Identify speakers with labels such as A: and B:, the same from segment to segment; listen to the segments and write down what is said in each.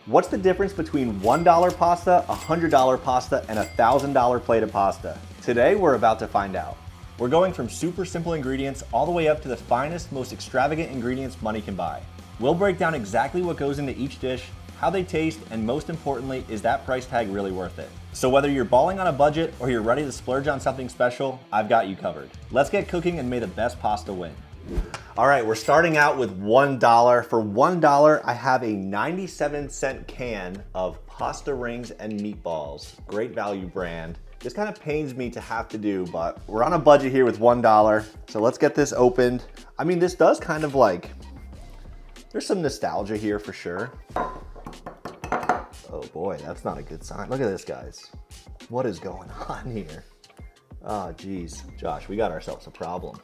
A: What's the difference between $1 pasta, $100 pasta, and a $1,000 plate of pasta? Today, we're about to find out. We're going from super simple ingredients all the way up to the finest, most extravagant ingredients money can buy. We'll break down exactly what goes into each dish, how they taste, and most importantly, is that price tag really worth it? So whether you're balling on a budget or you're ready to splurge on something special, I've got you covered. Let's get cooking and may the best pasta win. All right, we're starting out with $1. For $1, I have a 97-cent can of pasta rings and meatballs. Great value brand. This kind of pains me to have to do, but we're on a budget here with $1. So let's get this opened. I mean, this does kind of like, there's some nostalgia here for sure. Oh boy, that's not a good sign. Look at this, guys. What is going on here? Oh geez, Josh, we got ourselves a problem.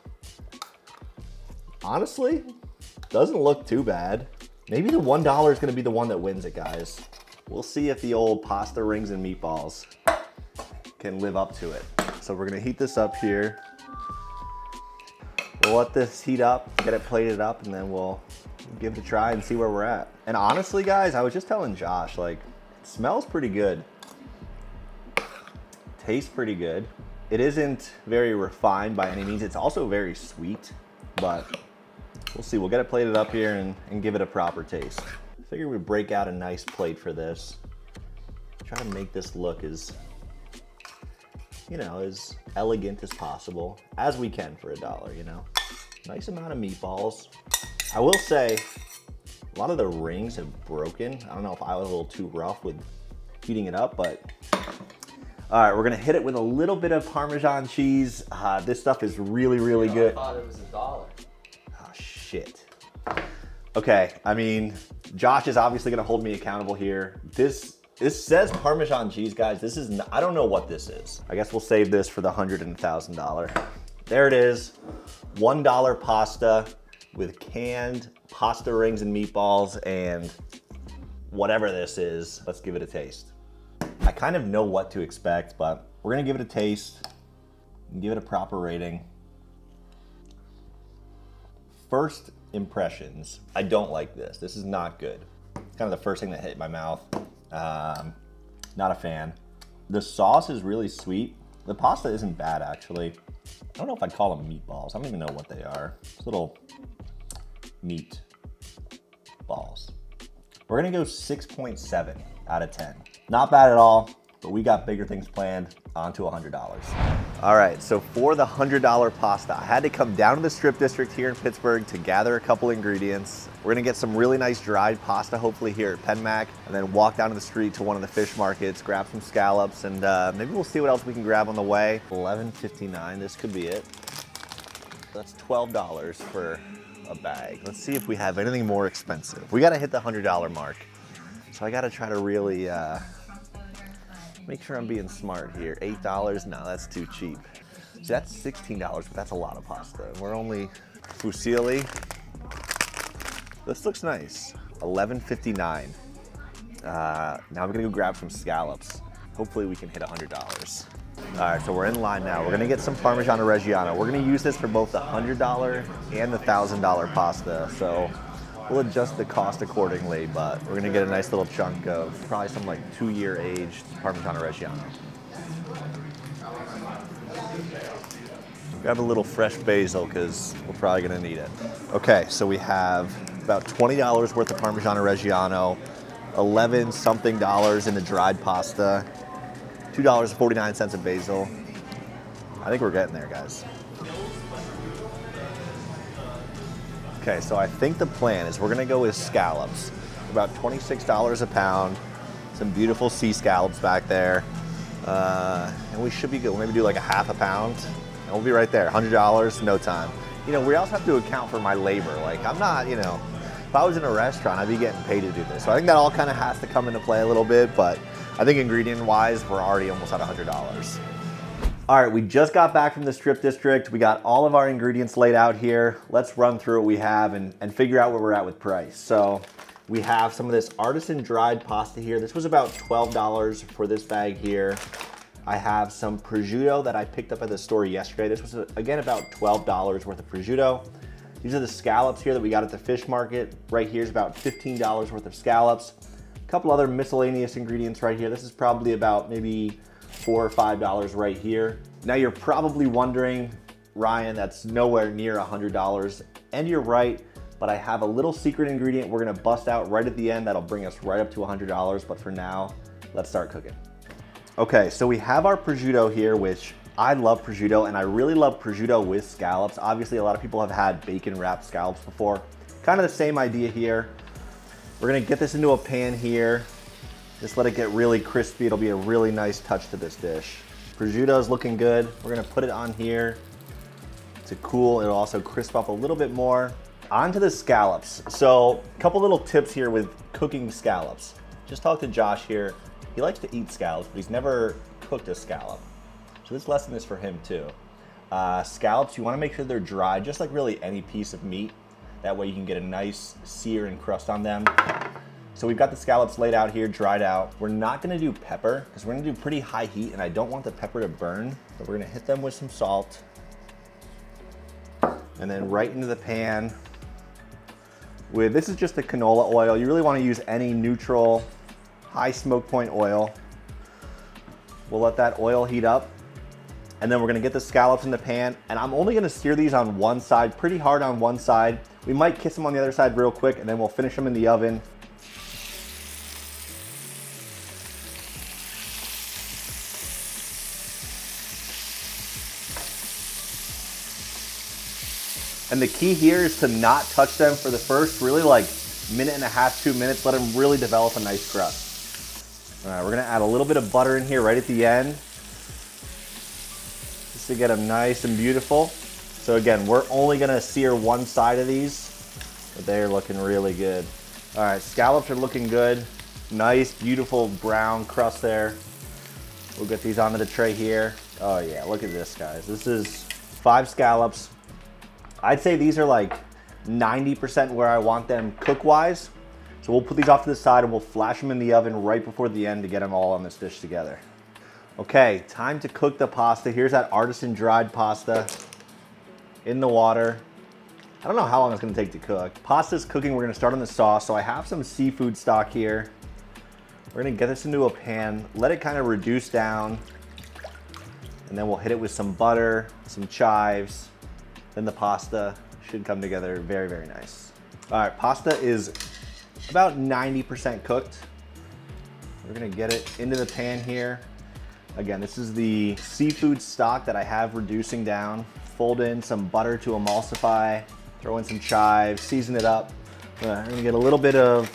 A: Honestly, doesn't look too bad. Maybe the $1 is gonna be the one that wins it, guys. We'll see if the old pasta rings and meatballs can live up to it. So we're gonna heat this up here. We'll let this heat up, get it plated up, and then we'll give it a try and see where we're at. And honestly, guys, I was just telling Josh, like, it smells pretty good. Tastes pretty good. It isn't very refined by any means. It's also very sweet, but we'll see. We'll get it plated up here and give it a proper taste. I figure we break out a nice plate for this. Try to make this look as, you know, as elegant as possible, as we can for $1, you know. Nice amount of meatballs. I will say, a lot of the rings have broken. I don't know if I was a little too rough with heating it up, but all right, we're gonna hit it with a little bit of Parmesan cheese. This stuff is really, really good.
B: I thought it was $1.
A: Oh, shit. Okay, I mean, Josh is obviously gonna hold me accountable here. This says Parmesan cheese, guys. This is, I don't know what this is. I guess we'll save this for the $100 and $1,000. There it is, $1 pasta with canned pasta rings and meatballs and whatever this is. Let's give it a taste. I kind of know what to expect, but we're gonna give it a taste and give it a proper rating. First impressions, I don't like this. This is not good. It's kind of the first thing that hit my mouth. Not a fan. The sauce is really sweet. The pasta isn't bad, actually. I don't know if I'd call them meatballs. I don't even know what they are. It's little meat balls. We're gonna go 6.7 out of 10. Not bad at all, but we got bigger things planned. On to $100. All right, so for the $100 pasta, I had to come down to the Strip District here in Pittsburgh to gather a couple ingredients. We're gonna get some really nice dried pasta, hopefully here at PenMac, and then walk down to the street to one of the fish markets, grab some scallops, and maybe we'll see what else we can grab on the way. $11.59, this could be it. That's $12 for a bag. Let's see if we have anything more expensive. We gotta hit the $100 mark. So I gotta try to really make sure I'm being smart here. $8, no, that's too cheap. So that's $16, but that's a lot of pasta. We're only fusilli. This looks nice. $11.59. Now I'm gonna go grab some scallops. Hopefully we can hit $100. All right, so we're in line now. We're gonna get some Parmigiano Reggiano. We're gonna use this for both the $100 and the $1,000 pasta. So we'll adjust the cost accordingly, but we're gonna get a nice little chunk of probably some like 2-year aged Parmigiano Reggiano. Grab a little fresh basil because we're probably gonna need it. Okay, so we have about $20 worth of Parmigiano Reggiano, 11 something in the dried pasta, $2.49 of basil. I think we're getting there, guys. Okay, so I think the plan is we're gonna go with scallops. About $26 a pound. Some beautiful sea scallops back there. And we should be good. We'll maybe do like a half a pound. And we'll be right there, $100, no time. You know, we also have to account for my labor. Like, I'm not, you know, if I was in a restaurant, I'd be getting paid to do this. So I think that all kind of has to come into play a little bit, but I think ingredient-wise, we're already almost at $100. All right, we just got back from the Strip District. We got all of our ingredients laid out here. Let's run through what we have and figure out where we're at with price. So we have some of this artisan dried pasta here. This was about $12 for this bag here. I have some prosciutto that I picked up at the store yesterday. This was, again, about $12 worth of prosciutto. These are the scallops here that we got at the fish market. Right here is about $15 worth of scallops. A couple other miscellaneous ingredients right here. This is probably about maybe $4 or $5 right here. Now you're probably wondering, Ryan, that's nowhere near $100. And you're right, but I have a little secret ingredient we're gonna bust out right at the end that'll bring us right up to $100. But for now, let's start cooking. Okay, so we have our prosciutto here, which I love prosciutto, and I really love prosciutto with scallops. Obviously, a lot of people have had bacon wrapped scallops before. Kind of the same idea here. We're gonna get this into a pan here. Just let it get really crispy. It'll be a really nice touch to this dish. Prosciutto is looking good. We're gonna put it on here to cool. It'll also crisp up a little bit more. On to the scallops. So a couple little tips here with cooking scallops. Just talked to Josh here. He likes to eat scallops, but he's never cooked a scallop. So this lesson is for him too. Scallops, you wanna make sure they're dry, just like really any piece of meat. That way you can get a nice sear and crust on them. So we've got the scallops laid out here, dried out. We're not gonna do pepper, because we're gonna do pretty high heat, and I don't want the pepper to burn. So we're gonna hit them with some salt. And then right into the pan with, this is just the canola oil. You really wanna use any neutral, high smoke point oil. We'll let that oil heat up. And then we're gonna get the scallops in the pan, and I'm only gonna sear these on one side, pretty hard on one side. We might kiss them on the other side real quick, and then we'll finish them in the oven. And the key here is to not touch them for the first really like minute and a half, 2 minutes. Let them really develop a nice crust. All right, we're gonna add a little bit of butter in here right at the end, just to get them nice and beautiful. So again, we're only gonna sear one side of these, but they're looking really good. All right, scallops are looking good. Nice, beautiful brown crust there. We'll get these onto the tray here. Oh yeah, look at this, guys. This is 5 scallops. I'd say these are like 90% where I want them cook-wise. So we'll put these off to the side and we'll flash them in the oven right before the end to get them all on this dish together. Okay, time to cook the pasta. Here's that artisan dried pasta in the water. I don't know how long it's gonna take to cook. Pasta's cooking, we're gonna start on the sauce. So I have some seafood stock here. We're gonna get this into a pan, let it kind of reduce down, and then we'll hit it with some butter, some chives, then the pasta should come together very, very nice. All right, pasta is about 90% cooked. We're gonna get it into the pan here. Again, this is the seafood stock that I have reducing down. Fold in some butter to emulsify, throw in some chives, season it up. We're gonna get a little bit of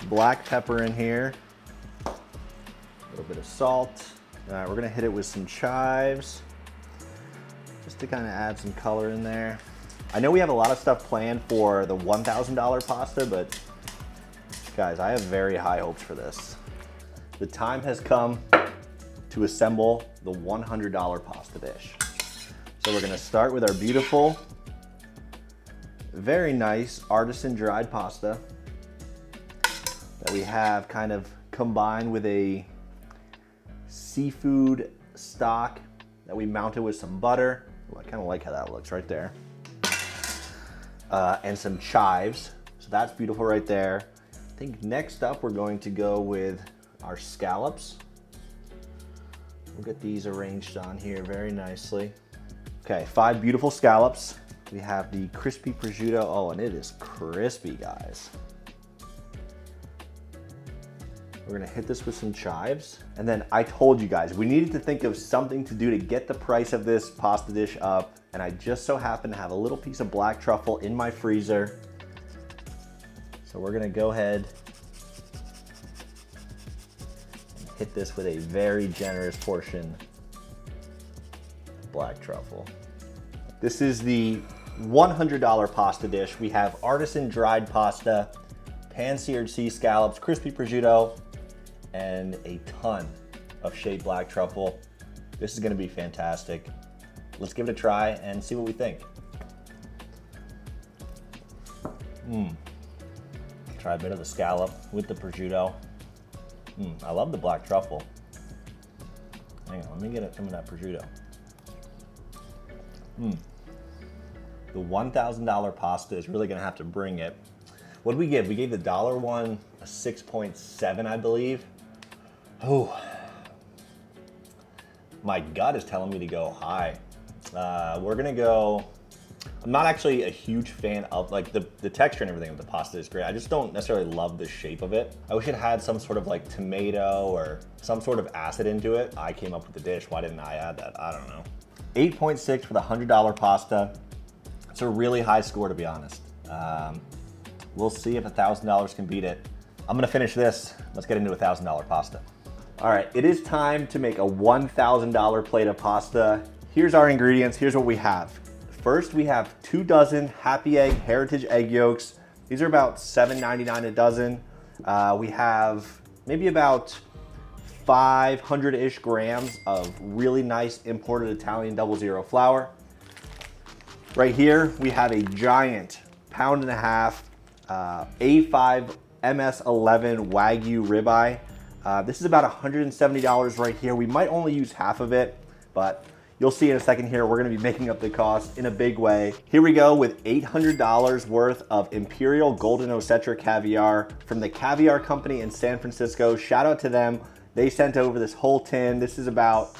A: black pepper in here, a little bit of salt. All right, we're gonna hit it with some chives, just to kind of add some color in there. I know we have a lot of stuff planned for the $1,000 pasta, but guys, I have very high hopes for this. The time has come to assemble the $100 pasta dish. So we're gonna start with our beautiful, very nice artisan dried pasta that we have kind of combined with a seafood stock that we mounted with some butter. Ooh, I kind of like how that looks right there. And some chives. So that's beautiful right there. I think next up we're going to go with our scallops. We'll get these arranged on here very nicely. Okay, 5 beautiful scallops. We have the crispy prosciutto. Oh, and it is crispy, guys. We're gonna hit this with some chives. And then I told you guys, we needed to think of something to do to get the price of this pasta dish up. And I just so happen to have a little piece of black truffle in my freezer. So we're gonna go ahead and hit this with a very generous portion of black truffle. This is the $100 pasta dish. We have artisan dried pasta, pan-seared sea scallops, crispy prosciutto, and a ton of shaped black truffle. This is gonna be fantastic. Let's give it a try and see what we think. Try a bit of the scallop with the prosciutto. I love the black truffle. Hang on, let me get some of that prosciutto. The $1,000 pasta is really gonna have to bring it. What did we give? We gave the $1 one a 6.7, I believe. Oh, my gut is telling me to go high. We're gonna go, I'm not actually a huge fan of, like, the texture and everything of the pasta is great. I just don't necessarily love the shape of it. I wish it had some sort of like tomato or some sort of acid into it. I came up with the dish, why didn't I add that? I don't know. 8.6 for the $100 pasta. It's a really high score, to be honest. We'll see if $1,000 can beat it. I'm gonna finish this. Let's get into $1,000 pasta. All right, it is time to make a $1,000 plate of pasta. Here's our ingredients, here's what we have. First, we have 2 dozen Happy Egg Heritage egg yolks. These are about $7.99 a dozen. We have maybe about 500-ish grams of really nice imported Italian 00 flour. Right here, we have a giant 1.5 pound A5 MS11 Wagyu ribeye. This is about $170 right here. We might only use half of it, but you'll see in a second here, we're gonna be making up the cost in a big way. Here we go with $800 worth of Imperial Golden Osetra caviar from the Caviar Company in San Francisco. Shout out to them. They sent over this whole tin. This is about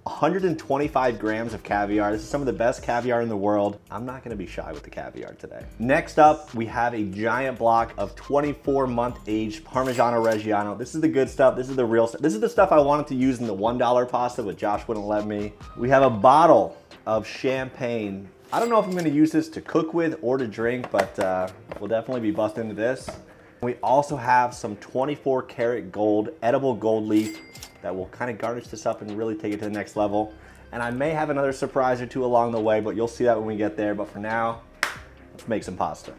A: 125 grams of caviar. This is some of the best caviar in the world. I'm not gonna be shy with the caviar today. Next up, we have a giant block of 24-month aged Parmigiano Reggiano. This is the good stuff. This is the real stuff. This is the stuff I wanted to use in the $1 pasta, but Josh wouldn't let me. We have a bottle of champagne. I don't know if I'm gonna use this to cook with or to drink, but we'll definitely be busting into this. We also have some 24 karat gold, edible gold leaf that will kind of garnish this up and really take it to the next level. And I may have another surprise or two along the way, but you'll see that when we get there. But for now, let's make some pasta.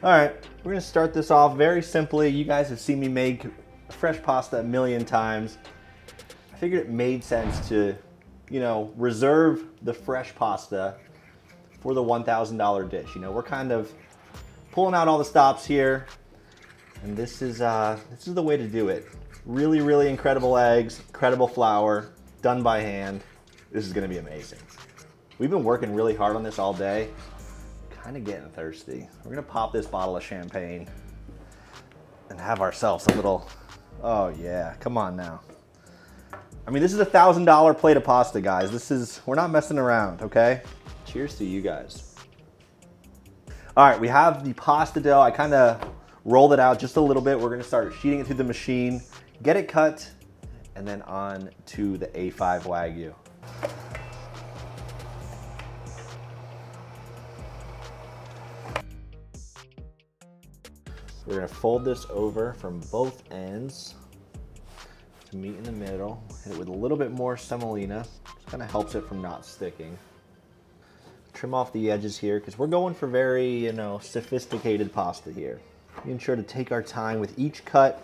A: All right, we're gonna start this off very simply. You guys have seen me make fresh pasta a million times. I figured it made sense to, you know, reserve the fresh pasta for the $1,000 dish. You know, we're kind of pulling out all the stops here, and this is the way to do it. Really, really incredible eggs, incredible flour, done by hand. This is gonna be amazing. We've been working really hard on this all day. Kind of getting thirsty. We're gonna pop this bottle of champagne and have ourselves a little, oh yeah, come on now. I mean, this is a $1,000 plate of pasta, guys. We're not messing around, okay? Cheers to you guys. All right, we have the pasta dough. I kind of rolled it out just a little bit. We're gonna start sheeting it through the machine, get it cut, and then on to the A5 Wagyu. We're gonna fold this over from both ends to meet in the middle. Hit it with a little bit more semolina. Just kind of helps it from not sticking. Trim off the edges here because we're going for very, you know, sophisticated pasta here. Being sure to take our time with each cut.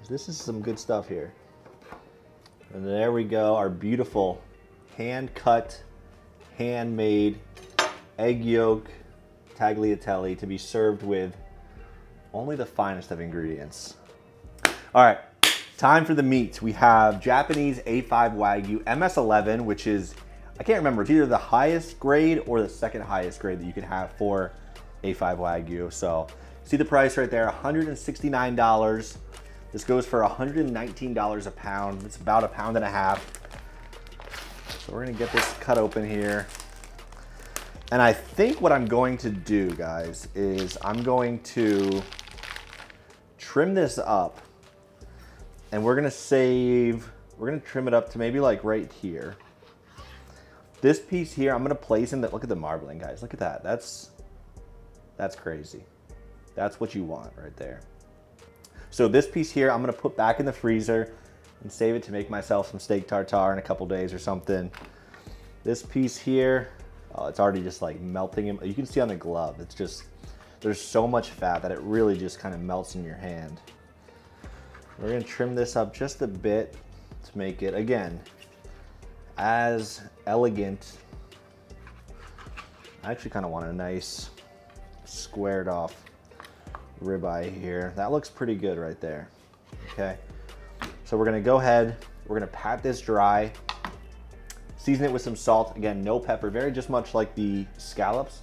A: This is some good stuff here. And there we go, our beautiful hand-cut, handmade egg yolk tagliatelle to be served with only the finest of ingredients. All right, time for the meat. We have Japanese A5 Wagyu MS11, which is, I can't remember, it's either the highest grade or the second highest grade that you can have for A5 Wagyu. So see the price right there, $169. This goes for $119 a pound. It's about 1.5 pounds. So we're gonna get this cut open here. And I think what I'm going to do, guys, is I'm going to trim this up, and we're gonna trim it up to maybe like right here. This piece here, I'm gonna place in the, look at the marbling, guys. Look at that, that's crazy. That's what you want right there. So this piece here, I'm gonna put back in the freezer and save it to make myself some steak tartare in a couple days or something. This piece here, oh, it's already just like melting. You can see on the glove, it's just, there's so much fat that it really just kind of melts in your hand. We're gonna trim this up just a bit to make it, again, as elegant. I actually kind of want a nice squared off ribeye here. That looks pretty good right there. Okay, so we're gonna go ahead, we're gonna pat this dry, season it with some salt, again, no pepper, very just much like the scallops,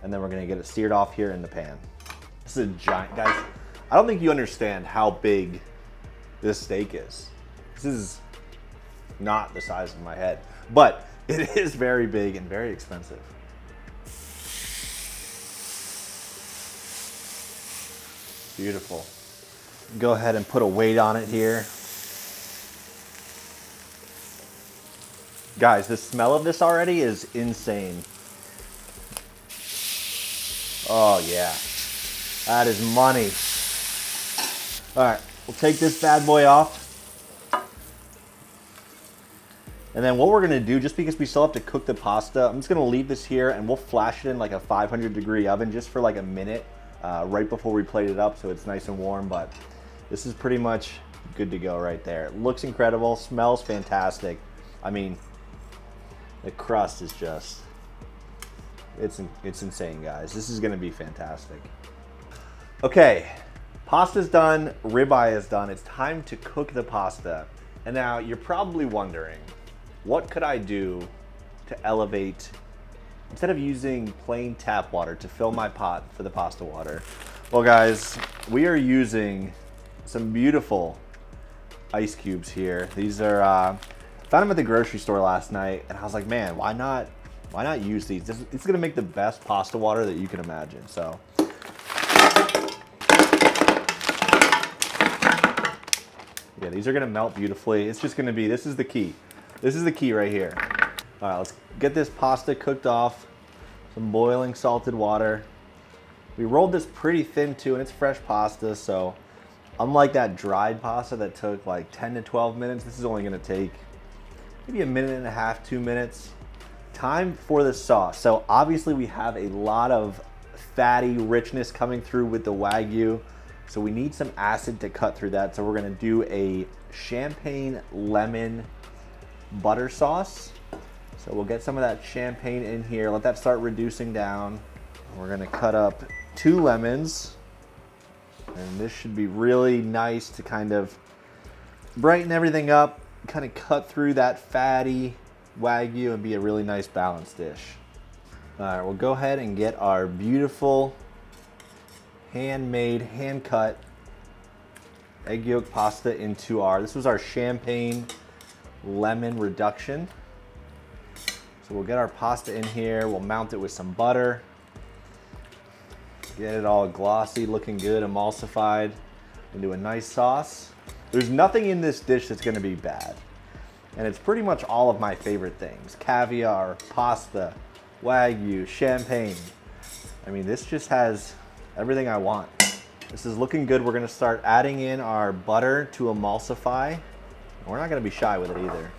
A: and then we're gonna get it seared off here in the pan. This is a giant, guys. I don't think you understand how big this steak is. This is not the size of my head, but it is very big and very expensive. Beautiful. Go ahead and put a weight on it here. Guys, the smell of this already is insane. Oh yeah, that is money. All right, we'll take this bad boy off. And then what we're gonna do, just because we still have to cook the pasta, I'm just gonna leave this here and we'll flash it in like a 500-degree oven just for like a minute right before we plate it up so it's nice and warm. But this is pretty much good to go right there. It looks incredible, smells fantastic. I mean, the crust is just, it's insane, guys. This is gonna be fantastic. Okay, pasta's done, ribeye is done. It's time to cook the pasta. And now you're probably wondering, what could I do to elevate, instead of using plain tap water to fill my pot for the pasta water? Well guys, we are using some beautiful ice cubes here. These are, found them at the grocery store last night and I was like, man, why not use these? It's gonna make the best pasta water that you can imagine. So yeah, these are gonna melt beautifully. It's just gonna be, this is the key. This is the key right here. All right, let's get this pasta cooked off. Some boiling salted water. We rolled this pretty thin too, and it's fresh pasta, so unlike that dried pasta that took like 10 to 12 minutes, this is only gonna take maybe a minute and a half, 2 minutes. Time for the sauce. So obviously we have a lot of fatty richness coming through with the Wagyu. So we need some acid to cut through that. So we're gonna do a champagne lemon butter sauce. So we'll get some of that champagne in here, let that start reducing down. We're gonna cut up 2 lemons. And this should be really nice to kind of brighten everything up, kind of cut through that fatty Wagyu and be a really nice balanced dish. All right, we'll go ahead and get our beautiful handmade, hand-cut egg yolk pasta into this was our champagne lemon reduction. So we'll get our pasta in here, we'll mount it with some butter, get it all glossy, looking good, emulsified into a nice sauce. There's nothing in this dish that's gonna be bad. And it's pretty much all of my favorite things. Caviar, pasta, Wagyu, champagne. I mean, this just has everything I want. This is looking good. We're gonna start adding in our butter to emulsify. We're not gonna be shy with it either.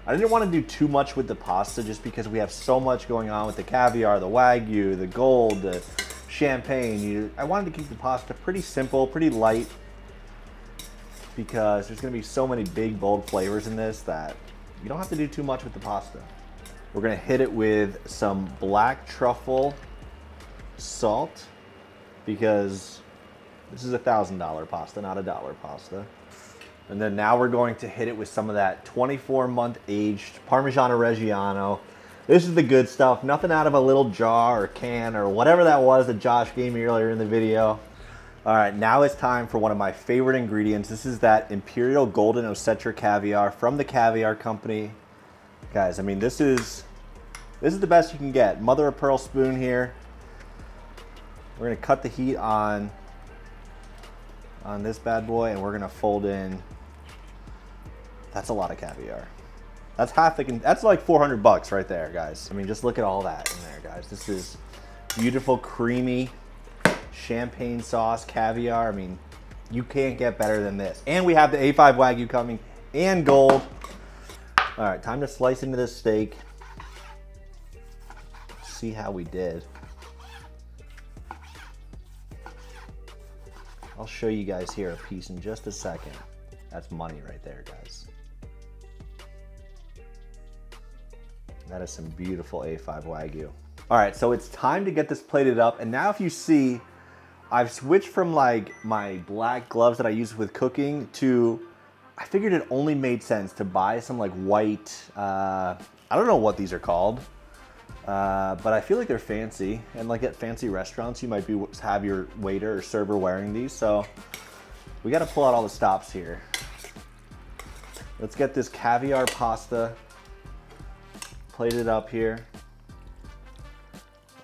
A: I didn't want to do too much with the pasta just because we have so much going on with the caviar, the Wagyu, the gold, the champagne. I wanted to keep the pasta pretty simple, pretty light, because there's gonna be so many big, bold flavors in this that you don't have to do too much with the pasta. We're gonna hit it with some black truffle salt because this is $1,000 pasta, not a dollar pasta. And then now we're going to hit it with some of that 24-month aged Parmigiano Reggiano. This is the good stuff, nothing out of a little jar or can or whatever that was that Josh gave me earlier in the video. All right, now it's time for one of my favorite ingredients. This is that Imperial Golden Osetra caviar from the Caviar Company. Guys, I mean, this is the best you can get. Mother of pearl spoon here. We're gonna cut the heat on this bad boy and we're gonna fold in. That's a lot of caviar. That's that's like 400 bucks right there, guys. I mean, just look at all that in there, guys. This is beautiful, creamy champagne sauce, caviar. I mean, you can't get better than this. And we have the A5 Wagyu coming and gold. All right, time to slice into this steak. See how we did. I'll show you guys here a piece in just a second. That's money right there, guys. That is some beautiful A5 Wagyu. All right, so it's time to get this plated up. And now if you see, I've switched from like my black gloves that I use with cooking to, I figured it only made sense to buy some like white, I don't know what these are called. But I feel like they're fancy, and like at fancy restaurants, you might have your waiter or server wearing these. So we got to pull out all the stops here. Let's get this caviar pasta plated up here.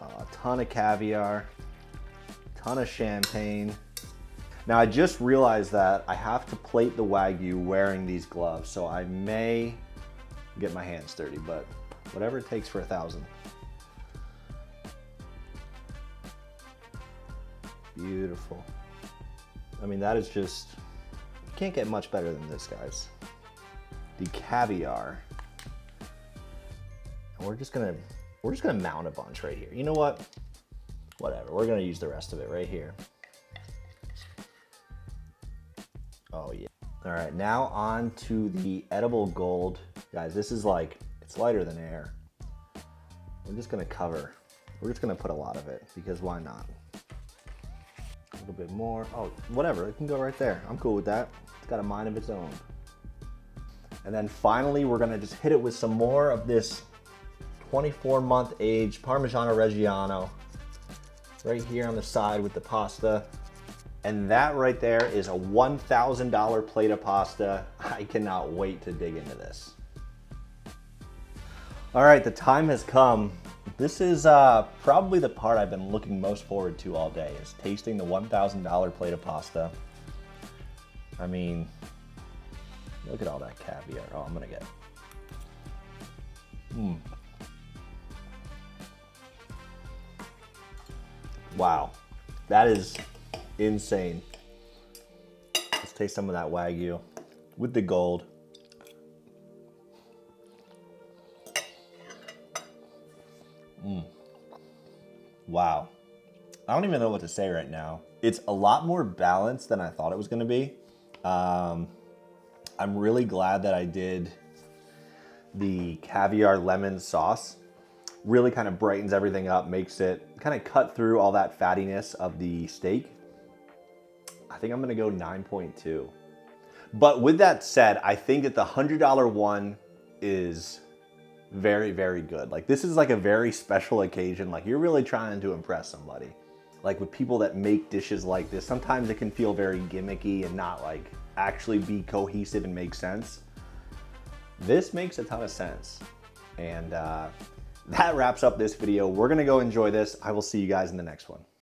A: A ton of caviar, ton of champagne. Now I just realized that I have to plate the Wagyu wearing these gloves, so I may get my hands dirty, but whatever it takes for 1,000. Beautiful. I mean, that is just, you can't get much better than this, guys. The caviar. And we're just gonna mount a bunch right here. You know what? Whatever, we're gonna use the rest of it right here. Oh yeah. All right, now on to the edible gold. Guys, this is like, it's lighter than air. We're just gonna put a lot of it, because why not? A little bit more. Oh, whatever, it can go right there. I'm cool with that. It's got a mind of its own. And then finally, we're gonna just hit it with some more of this 24-month aged Parmigiano Reggiano right here on the side with the pasta. And that right there is a $1,000 plate of pasta. I cannot wait to dig into this. All right, the time has come. This is probably the part I've been looking most forward to all day, is tasting the $1,000 plate of pasta. I mean, look at all that caviar. Oh, I'm gonna get it. Wow, that is insane. Let's taste some of that Wagyu with the gold. Wow. I don't even know what to say right now. It's a lot more balanced than I thought it was gonna be. I'm really glad that I did the caviar lemon sauce. Really kind of brightens everything up, makes it kind of cut through all that fattiness of the steak. I think I'm gonna go 9.2. But with that said, I think that the $100 one is very, very good. Like, this is like a very special occasion. Like, you're really trying to impress somebody. Like, with people that make dishes like this, sometimes it can feel very gimmicky and not like actually be cohesive and make sense. This makes a ton of sense. And that wraps up this video. We're gonna go enjoy this. I will see you guys in the next one.